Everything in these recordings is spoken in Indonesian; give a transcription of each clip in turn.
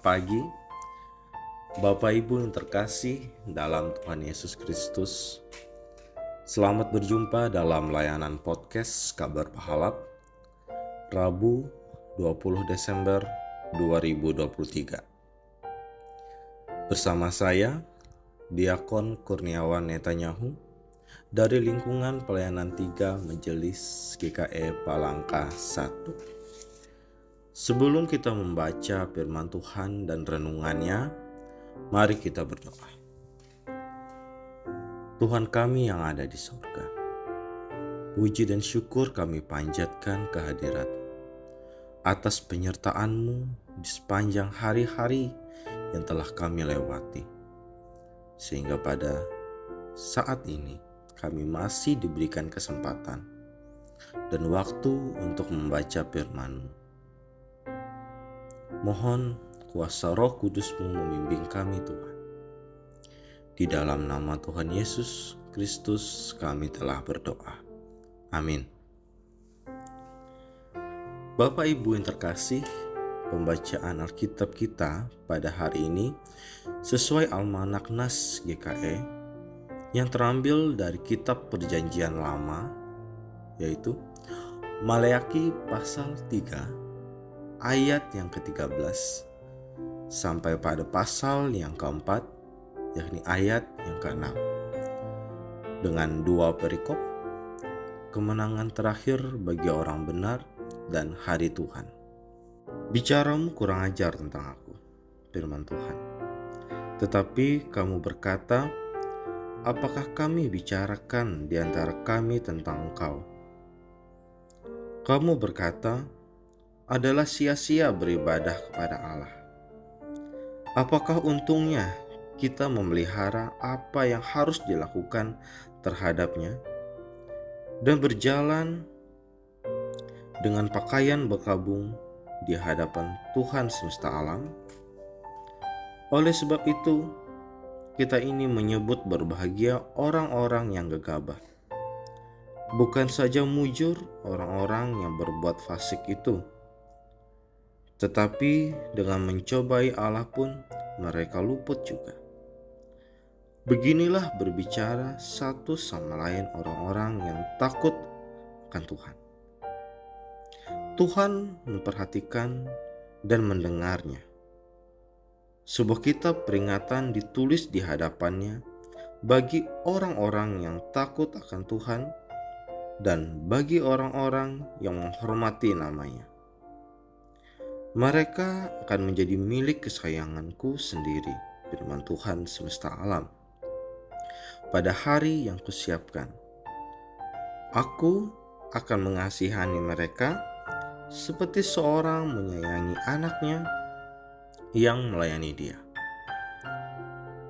pagi, Bapak Ibu yang terkasih dalam Tuhan Yesus Kristus. Selamat berjumpa dalam layanan podcast Kabar Pahalap, Rabu 20 Desember 2023. Bersama saya, Diakon Kurniawan Netanyahu, dari lingkungan pelayanan 3 Majelis GKE Palangka 1. Sebelum kita membaca firman Tuhan dan renungannya, mari kita berdoa. Tuhan kami yang ada di surga, puji dan syukur kami panjatkan kehadirat atas penyertaan-Mu di sepanjang hari-hari yang telah kami lewati. Sehingga pada saat ini kami masih diberikan kesempatan dan waktu untuk membaca firman-Mu. Mohon kuasa Roh Kudus-Mu membimbing kami Tuhan. Di dalam nama Tuhan Yesus Kristus kami telah berdoa. Amin. Bapak Ibu yang terkasih, pembacaan Alkitab kita pada hari ini sesuai Almanak Nas GKE yang terambil dari kitab Perjanjian Lama, yaitu Maleakhi pasal 3 ayat yang ke-13 sampai pada pasal yang keempat, yakni ayat yang ke-6. Dengan dua perikop, kemenangan terakhir bagi orang benar dan hari Tuhan. Bicaramu kurang ajar tentang aku, firman Tuhan. Tetapi kamu berkata, apakah kami bicarakan di antara kami tentang engkau? Kamu berkata, adalah sia-sia beribadah kepada Allah. Apakah untungnya kita memelihara apa yang harus dilakukan terhadapnya dan berjalan dengan pakaian berkabung di hadapan Tuhan semesta alam? Oleh sebab itu, kita ini menyebut berbahagia orang-orang yang gegabah. Bukan saja mujur orang-orang yang berbuat fasik itu, tetapi dengan mencobai Allah pun mereka luput juga. Beginilah berbicara satu sama lain orang-orang yang takut akan Tuhan. Tuhan memperhatikan dan mendengarnya. Sebuah kitab peringatan ditulis di hadapannya bagi orang-orang yang takut akan Tuhan dan bagi orang-orang yang menghormati namanya. Mereka akan menjadi milik kesayanganku sendiri, firman Tuhan semesta alam. Pada hari yang kusiapkan, aku akan mengasihani mereka seperti seorang menyayangi anaknya yang melayani dia.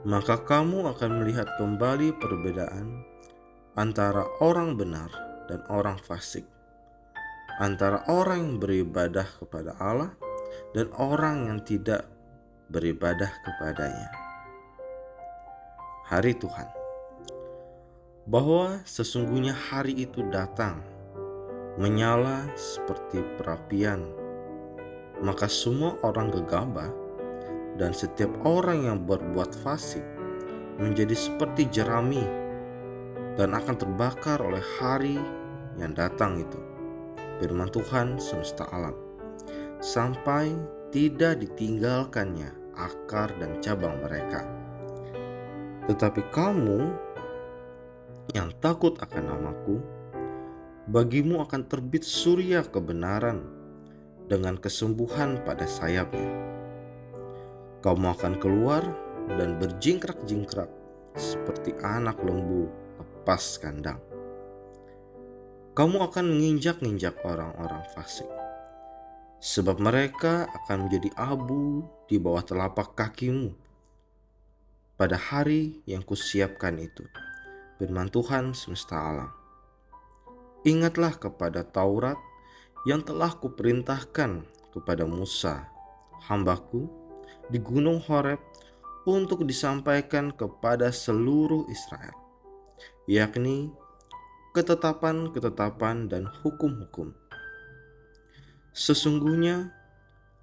Maka kamu akan melihat kembali perbedaan antara orang benar dan orang fasik, antara orang yang beribadah kepada Allah dan orang yang tidak beribadah kepadanya. Hari Tuhan. Bahwa sesungguhnya hari itu datang, menyala seperti perapian, maka semua orang gegabah dan setiap orang yang berbuat fasik menjadi seperti jerami dan akan terbakar oleh hari yang datang itu, firman Tuhan semesta alam, sampai tidak ditinggalkannya akar dan cabang mereka. Tetapi kamu yang takut akan namaku, bagimu akan terbit surya kebenaran dengan kesembuhan pada sayapnya. Kamu akan keluar dan berjingkrak-jingkrak seperti anak lembu lepas kandang. Kamu akan menginjak-injak orang-orang fasik, sebab mereka akan menjadi abu di bawah telapak kakimu pada hari yang kusiapkan itu, firman Tuhan semesta alam. Ingatlah kepada Taurat yang telah kuperintahkan kepada Musa, hambaku, di gunung Horeb untuk disampaikan kepada seluruh Israel, yakni ketetapan-ketetapan dan hukum-hukum. Sesungguhnya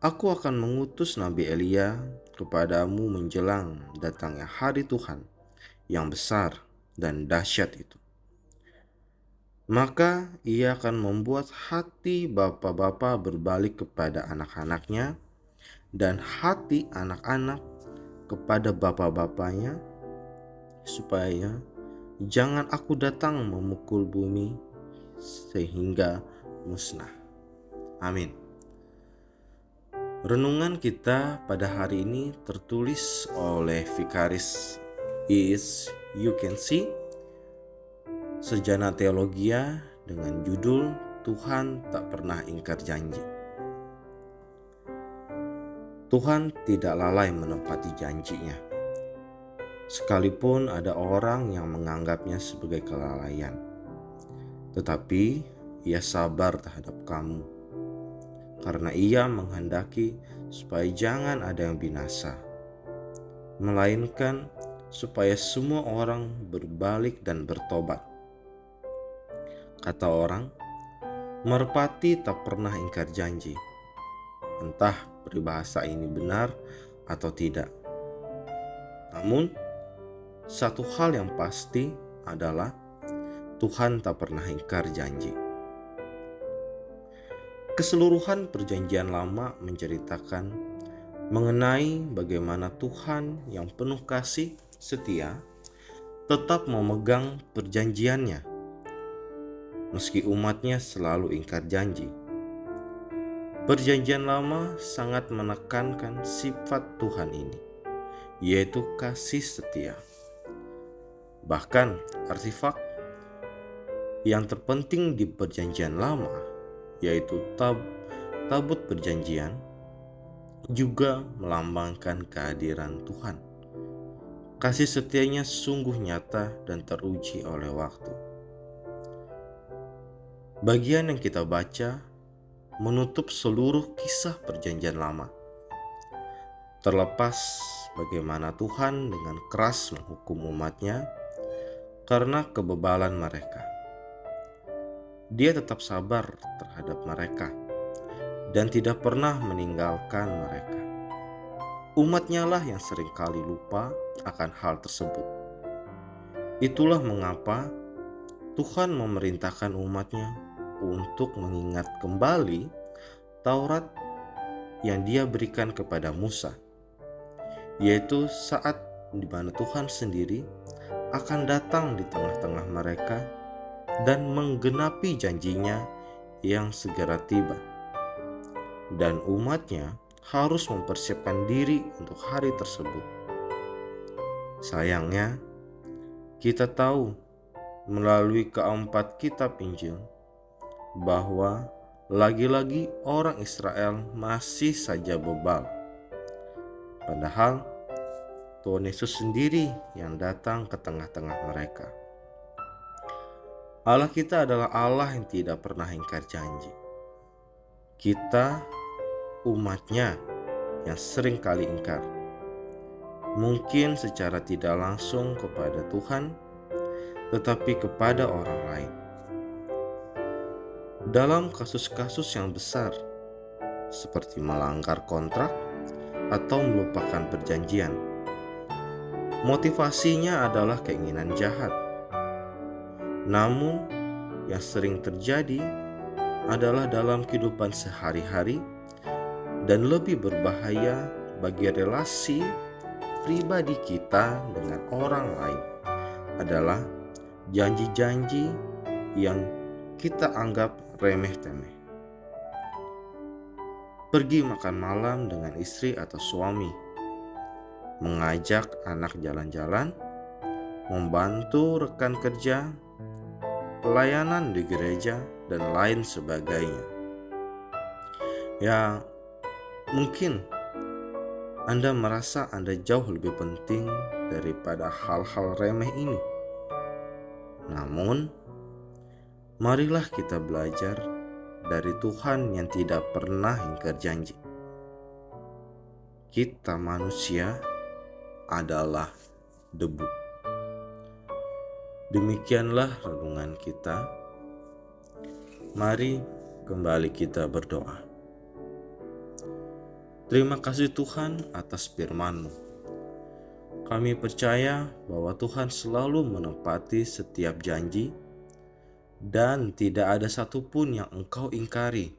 Aku akan mengutus Nabi Elia kepadamu menjelang datangnya hari Tuhan yang besar dan dahsyat itu. Maka ia akan membuat hati bapa-bapa berbalik kepada anak-anaknya dan hati anak-anak kepada bapa-bapanya, supaya jangan aku datang memukul bumi sehingga musnah. Amin. Renungan kita pada hari ini tertulis oleh Vikaris Is You Can See, Sarjana Teologia, dengan judul Tuhan Tak Pernah Ingkar Janji. Tuhan tidak lalai menepati janjinya, sekalipun ada orang yang menganggapnya sebagai kelalaian. Tetapi ia sabar terhadap kamu, karena ia menghendaki supaya jangan ada yang binasa, melainkan supaya semua orang berbalik dan bertobat. Kata orang, merpati tak pernah ingkar janji. Entah peribahasa ini benar atau tidak. Namun, satu hal yang pasti adalah Tuhan tak pernah ingkar janji. Keseluruhan Perjanjian Lama menceritakan mengenai bagaimana Tuhan yang penuh kasih setia tetap memegang perjanjiannya, meski umatnya selalu ingkar janji. Perjanjian Lama sangat menekankan sifat Tuhan ini, yaitu kasih setia. Bahkan artefak yang terpenting di Perjanjian Lama, yaitu tabut perjanjian, juga melambangkan kehadiran Tuhan. Kasih setianya sungguh nyata dan teruji oleh waktu. Bagian yang kita baca menutup seluruh kisah Perjanjian Lama. Terlepas bagaimana Tuhan dengan keras menghukum umatnya karena kebebalan mereka, Dia tetap sabar terhadap mereka dan tidak pernah meninggalkan mereka. Umatnya lah yang seringkali lupa akan hal tersebut. Itulah mengapa Tuhan memerintahkan umatnya untuk mengingat kembali Taurat yang Dia berikan kepada Musa, yaitu saat di mana Tuhan sendiri akan datang di tengah-tengah mereka dan menggenapi janjinya yang segera tiba. Dan umatnya harus mempersiapkan diri untuk hari tersebut. Sayangnya, kita tahu melalui keempat kitab Injil bahwa lagi-lagi orang Israel masih saja bebal. Padahal Tuhan Yesus sendiri yang datang ke tengah-tengah mereka. Allah kita adalah Allah yang tidak pernah ingkar janji. Kita, umatnya, yang sering kali ingkar. Mungkin secara tidak langsung kepada Tuhan, tetapi kepada orang lain. Dalam kasus-kasus yang besar, seperti melanggar kontrak atau melupakan perjanjian, motivasinya adalah keinginan jahat. Namun, yang sering terjadi adalah dalam kehidupan sehari-hari dan lebih berbahaya bagi relasi pribadi kita dengan orang lain adalah janji-janji yang kita anggap remeh-temeh. Pergi makan malam dengan istri atau suami, mengajak anak jalan-jalan, membantu rekan kerja, pelayanan di gereja, dan lain sebagainya. Ya, mungkin Anda merasa Anda jauh lebih penting daripada hal-hal remeh ini. Namun, marilah kita belajar dari Tuhan yang tidak pernah ingkar janji. Kita manusia adalah debu. Demikianlah renungan kita. Mari kembali kita berdoa. Terima kasih Tuhan atas firman-Mu. Kami percaya bahwa Tuhan selalu menepati setiap janji dan tidak ada satupun yang Engkau ingkari.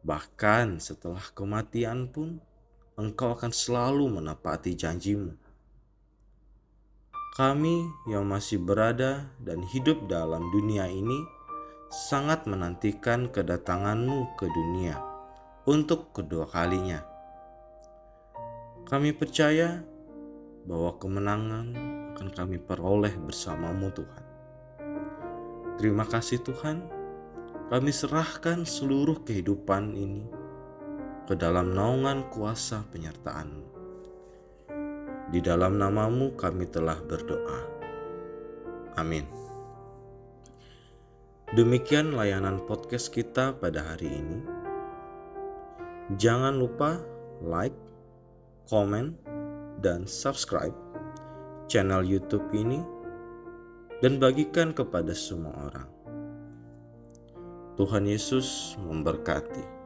Bahkan setelah kematian pun, Engkau akan selalu menepati janji-Mu. Kami yang masih berada dan hidup dalam dunia ini sangat menantikan kedatangan-Mu ke dunia untuk kedua kalinya. Kami percaya bahwa kemenangan akan kami peroleh bersama-Mu Tuhan. Terima kasih Tuhan, kami serahkan seluruh kehidupan ini ke dalam naungan kuasa penyertaan-Mu. Di dalam nama-Mu kami telah berdoa. Amin. Demikian layanan podcast kita pada hari ini. Jangan lupa like, komen, dan subscribe channel YouTube ini dan bagikan kepada semua orang. Tuhan Yesus memberkati.